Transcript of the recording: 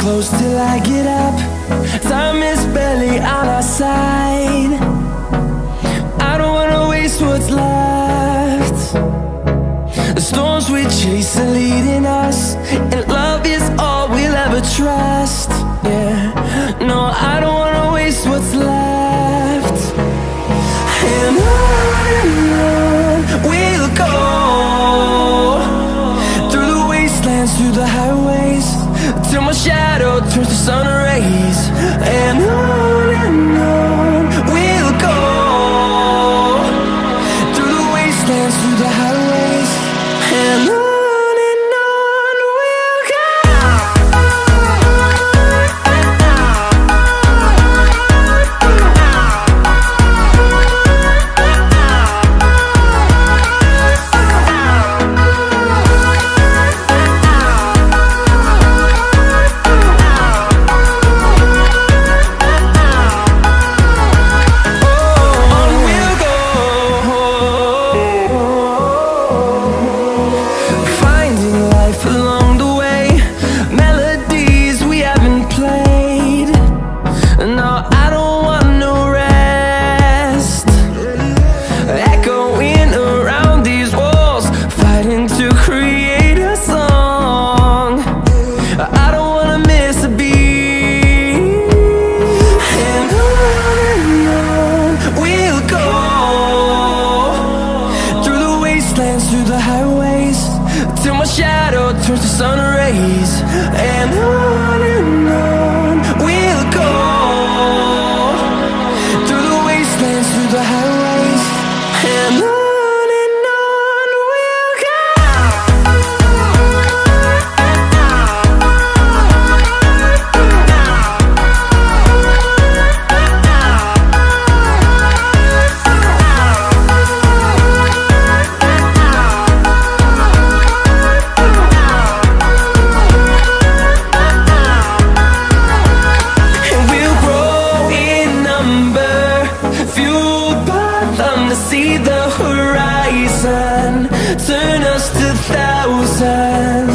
close till I get up. Time is barely on our side. I don't wanna waste what's left. The storms we chase are leading us, and love is all we'll ever trust. Yeah, no, I don't wanna waste what's left. And on we'll go, through the wastelands, through the highways, till my shadow turns to sun rays. And on we'll go, through the wastelands, through the highways, and on we'll go. Through the highways, till my shadow turns to sun rays. And on we'll go, through the wastelands, through the highways, and on we'll go. See the horizon, turn us to thousands.